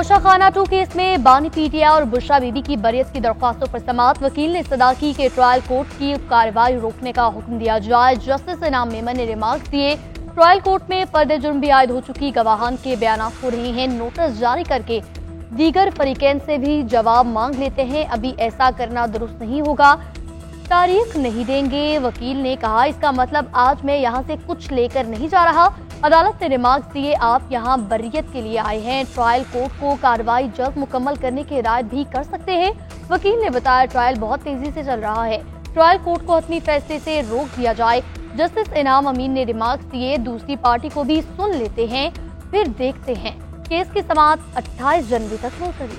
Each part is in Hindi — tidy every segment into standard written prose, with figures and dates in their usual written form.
गोशा खाना 2 केस में बानी पीटीआई और बुशरा बीबी की बरियत की दरख्वास्तों पर समाअत। वकील ने सदा की कि ट्रायल कोर्ट की कार्रवाई रोकने का हुक्म दिया जाए। जस्टिस इनाम मेमन ने रिमार्क्स दिए। ट्रायल कोर्ट में फर्द जुर्म भी आयद हो चुकी गवाहान के बयान हो रहे हैं। नोटिस जारी करके दीगर फरीकैन से भी जवाब मांग लेते हैं। अभी ऐसा करना दुरुस्त नहीं होगा, तारीख नहीं देंगे। वकील ने कहा, इसका मतलब आज मैं यहाँ से कुछ लेकर नहीं जा रहा। अदालत ने रिमार्क्स दिए, आप यहाँ बरियत के लिए आए हैं। ट्रायल कोर्ट को कार्रवाई जल्द मुकम्मल करने की हिदायत भी कर सकते हैं। वकील ने बताया, ट्रायल बहुत तेजी से चल रहा है, ट्रायल कोर्ट को हतमी फैसले से रोक दिया जाए। जस्टिस इनाम अमीन ने रिमार्क्स दिए, दूसरी पार्टी को भी सुन लेते हैं, फिर देखते हैं। केस की समाअत 28 जनवरी तक मुलतवी।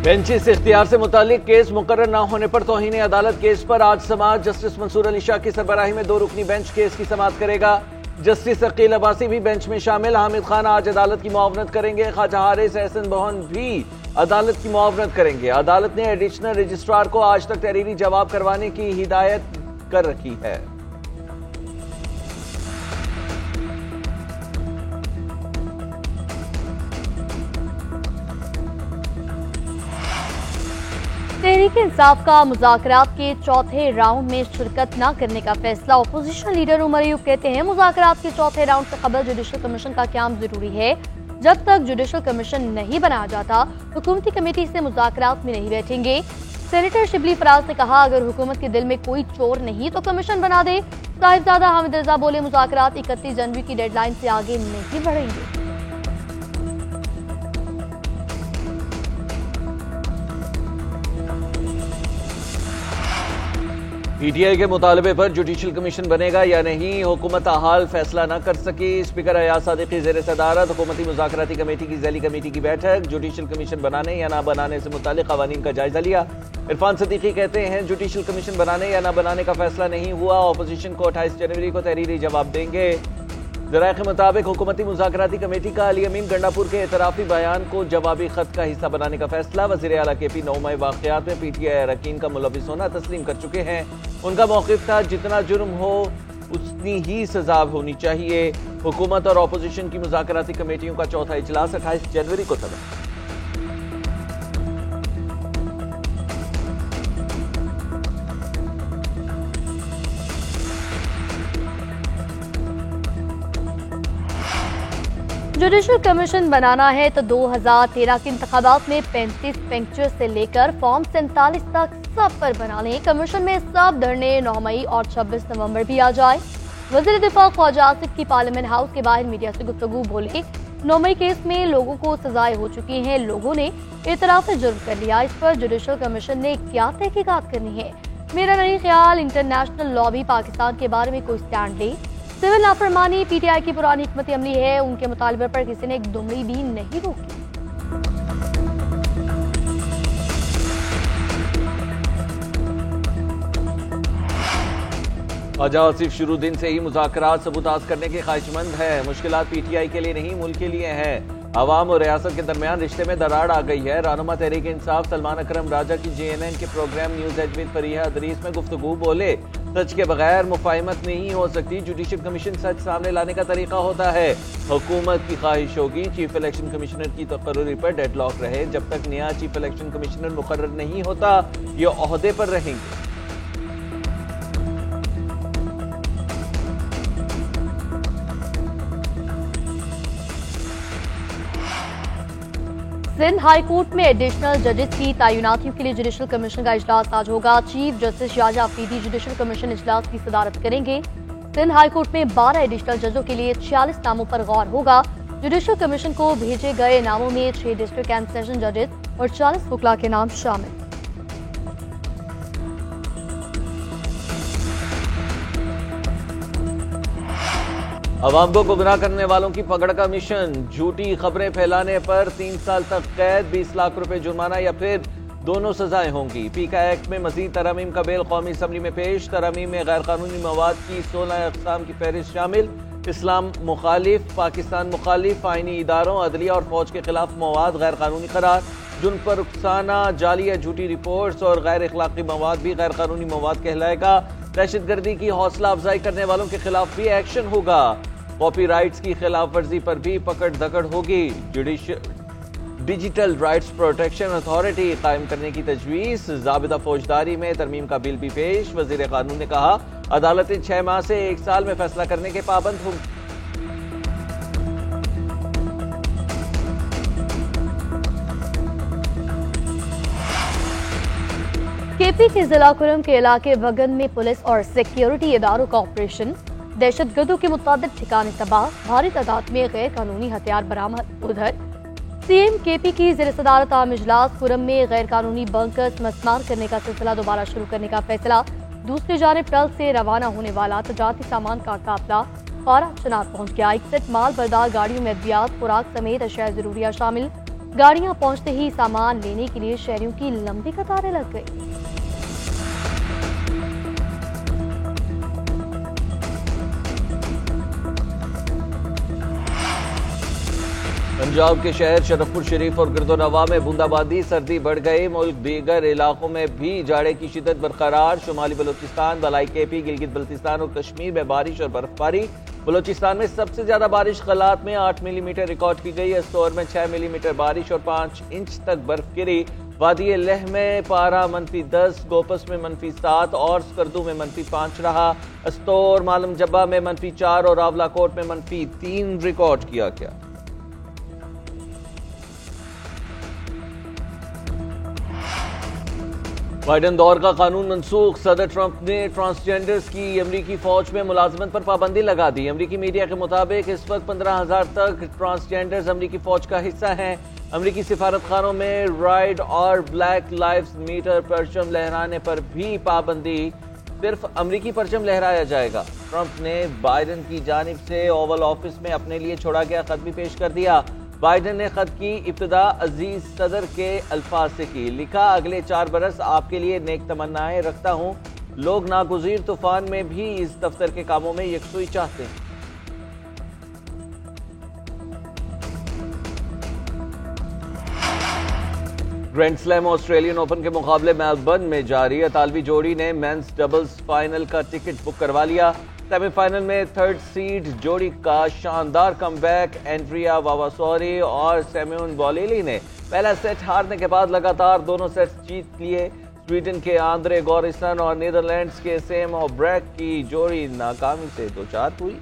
बेंचिस इख्तियार से मुतालिक केस मुकर्रर न होने पर तौहीन अदालत केस पर आज समाअत। जस्टिस मंसूर अली शाह की सरबराही में 2 रुकनी बेंच केस की समाअत करेगा। जस्टिस अकील अब्बासी भी बेंच में शामिल। हामिद खान आज अदालत की मुआवनत करेंगे। ख्वाजा हारिस एहसन बोहन भी अदालत की मुआवनत करेंगे। अदालत ने एडिशनल रजिस्ट्रार को आज तक तहरीरी जवाब करवाने की हिदायत कर रखी है। तहरीक इंसाफ का मुज़ाकरात के चौथे राउंड में शिरकत न करने का फैसला। अपोजिशन लीडर उमर अयूब कहते हैं, मुज़ाकरात के चौथे राउंड से कबल जुडिशल कमीशन का क़याम जरूरी है। जब तक जुडिशल कमीशन नहीं बनाया जाता, हुकूमती कमेटी से मुज़ाकरात में नहीं बैठेंगे। सेनेटर शिबली फराज ने कहा, अगर हुकूमत के दिल में कोई चोर नहीं तो कमीशन बना दे। साहिबजादा हामिद रजा बोले, मुज़ाकरात 31 जनवरी की डेडलाइन से आगे नहीं बढ़ेंगे। पीटीआई के मुतालबे पर जुडिशल कमीशन बनेगा या नहीं, हुकूमत हाल फैसला न कर सकी। स्पीकर अयाज सादिकी ज़ेर सदारत हुकूमती मुज़ाकराती कमेटी की ज़ैली कमेटी की बैठक। जुडिशल कमीशन बनाने या न बनाने से मुतालिक क़वानीन का जायजा लिया। इरफान सदीकी कहते हैं, जुडिशल कमीशन बनाने या न बनाने का फैसला नहीं हुआ, अपोजिशन को 28 जनवरी को तहरीरी जवाब देंगे। ज़राए के मुताबिक हुकूमती मुज़ाकराती कमेटी का अली अमीन गंडापुर के एतराफ़ी बयान को जवाबी खत का हिस्सा बनाने का फैसला। वज़ीर आला KP नौमा वाक़यात में पीटीआई अरकान का मुलव्विस होना तस्लीम कर चुके हैं। उनका मौक़िफ़ था, जितना जुर्म हो उतनी ही सजा होनी चाहिए। हुकूमत और अपोजिशन की मुज़ाकराती कमेटियों का चौथा इजलास 28 जनवरी को तलब। जुडिशल कमीशन बनाना है तो 2013 के इंतखाबात में 35 बेंचेस से लेकर फॉर्म 47 तक सब पर बना लें। कमीशन में सब धरने 9 मई और 26 नवंबर भी आ जाए। वज़ीर दिफा ख्वाजा आसिफ की पार्लियामेंट हाउस के बाहर मीडिया से गुफ्तगू बोले, 9 मई केस में लोगों को सजाएं हो चुकी हैं, लोगों ने एतराफ़ जुर्म कर लिया, इस पर जुडिशल कमीशन ने क्या तहकीकात करनी है। मेरा नहीं ख्याल इंटरनेशनल लॉ भी पाकिस्तान के बारे में कोई स्टैंड ले। सिविल नाफरमानी पीटीआई की पुरानी हिकमत अमली है, उनके मुतालबे पर किसी ने एक दुमड़ी भी नहीं रोकी। ख्वाजा आसिफ शुरू दिन से ही मुज़ाकरात सबूताज करने के ख्वाहिशमंद है। मुश्किलात पीटीआई के लिए नहीं, मुल्क के लिए है। अवाम और रियासत के दरमियान रिश्ते में दरार आ गई है। रहनुमा तहरीक इंसाफ सलमान अकरम राजा की JNN के programme news edge with Fariha Adrees में गुफ्तगू बोले, सच के बगैर मुफाहिमत नहीं हो सकती। जुडिशल कमीशन सच सामने लाने का तरीका होता है। हुकूमत की ख्वाहिश होगी चीफ इलेक्शन कमिश्नर की तकर्री पर डेडलॉक रहे। जब तक नया चीफ इलेक्शन कमिश्नर मुकर्रर नहीं होता, ये ओहदे पर रहेंगे। सिंध हाई कोर्ट में एडिशनल जजेस की तैनातियों के लिए जुडिशल कमीशन का इजलास आज होगा। Chief justice Shahjahan Afridi judicial commission इजलास की सदारत करेंगे। सिंध हाई कोर्ट में 12 एडिशनल जजों के लिए 46 नामों पर गौर होगा। जुडिशल कमीशन को भेजे गए नामों में 6 डिस्ट्रिक्ट एंड सेशन जजेस और 40 वकला के नाम शामिल। अवाम को गुमराह करने वालों की पकड़ का मिशन। झूठी खबरें फैलाने पर 3 साल तक कैद, 20 लाख रुपए जुर्माना या फिर दोनों सजाएं होंगी। पीका एक्ट में मजीद तरमीम का बिल कौमी असम्बली में पेश। तरमीम में गैर कानूनी मवाद की 16 अक़साम की फहरिस्त शामिल। इस्लाम मुखालिफ, पाकिस्तान मुखालिफ, आईनी इदारों, अदलिया और फौज के खिलाफ मवाद गैर कानूनी करार, जिन पर रुखसाना, जाली या झूठी रिपोर्ट्स और गैर अखलाकी मवाद भी गैर कानूनी मवाद कहलाएगा। दहशतगर्दी की हौसला अफजाई करने वालों के खिलाफ भी एक्शन होगा। कॉपीराइट्स की खिलाफ वर्जी पर भी पकड़ दकड़ होगी। डिजिटल राइट्स प्रोटेक्शन अथॉरिटी कायम करने की तजवीज। ज़ाबिता फौजदारी में तरमीम का बिल भी पेश। वजीर कानून ने कहा अदालतें 6 माह से 1 साल में फैसला करने के पाबंद होंगी। केपी के जिला कुरम के इलाके वगन में पुलिस और सिक्योरिटी इदारों का ऑपरेशन। दहशतगर्दों के मुताबिक ठिकाने तबाह, भारी तादाद में गैर कानूनी हथियार बरामद। उधर सीएम केपी की ज़ेर सदारत आम इजलास कुरम में गैर कानूनी बंकर्स मस्मार करने का सिलसिला दोबारा शुरू करने का फैसला। दूसरी जानिब टल से रवाना होने वाला तजारती सामान का काफिला खारा चनार पहुंच गया। 61 माल बरदार गाड़ियों में अद्वियात, खुराक समेत अशिया जरूरिया शामिल। गाड़ियां पहुंचते ही सामान लेने के लिए शहरियों की लंबी कतारें लग गई। पंजाब के शहर शरफपुर शरीफ और गिरदोनवा में बूंदाबांदी, सर्दी बढ़ गई। मुल्क दीगर इलाकों में भी जाड़े की शिद्दत बरकरार। शुमाली बलोचिस्तान, बलाई केपी, गिलगित बल्तिस्तान और कश्मीर में बारिश और बर्फबारी। बलोचिस्तान में सबसे ज्यादा बारिश कलात में 8 मिलीमीटर रिकॉर्ड की गई। अस्तौर में 6 मिलीमीटर बारिश और 5 इंच तक बर्फ गिरी। वादी लेह में पारा -10, गोपस में -7 और स्कर्दू में -5 रहा। अस्तौर, मालम जब्बा में -4 और रावलाकोट में -3 रिकॉर्ड किया गया। बाइडन दौर का कानून मनसूख। सदर ट्रंप ने ट्रांसजेंडर्स की अमरीकी फौज में मुलाजमत पर पाबंदी लगा दी। अमरीकी मीडिया के मुताबिक इस वक्त 15,000 तक ट्रांसजेंडर्स अमरीकी फौज का हिस्सा हैं। अमरीकी सिफारतखानों में राइड और ब्लैक लाइव्स मैटर परचम लहराने पर भी पाबंदी। सिर्फ अमरीकी परचम लहराया जाएगा। ट्रंप ने बाइडन की जानिब से ओवल ऑफिस में अपने लिए छोड़ा गया खत भी पेश कर दिया। बाइडन ने खत की इब्तिदा अजीज सदर के अल्फाज से की। लिखा, अगले 4 बरस आपके लिए नेक तमन्नाएं रखता हूं। लोग नागुज़ीर तूफान में भी इस दफ्तर के कामों में यकसुई चाहते हैं। ग्रैंड स्लैम ऑस्ट्रेलियन ओपन के मुकाबले मेलबर्न में जारी। इतालवी जोड़ी ने मेंस डबल्स फाइनल का टिकट बुक करवा लिया। सेमीफाइनल में 3rd सीड जोड़ी का शानदार कमबैक। एंड्रिया वावासोरी और सेम्यून बॉलेली ने पहला सेट हारने के बाद लगातार दोनों सेट्स जीत लिए। स्वीडन के आंद्रे गॉरिसन और नीदरलैंड्स के सेम और ब्रैक की जोड़ी नाकामी से दोचार हुई।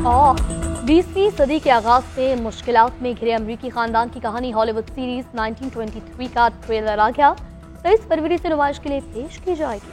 और 20वीं सदी के आगाज से मुश्किलात में घिरे अमरीकी खानदान की कहानी हॉलीवुड सीरीज 1923 का ट्रेलर आ गया। 23 फरवरी से नुमाइश के लिए पेश की जाएगी।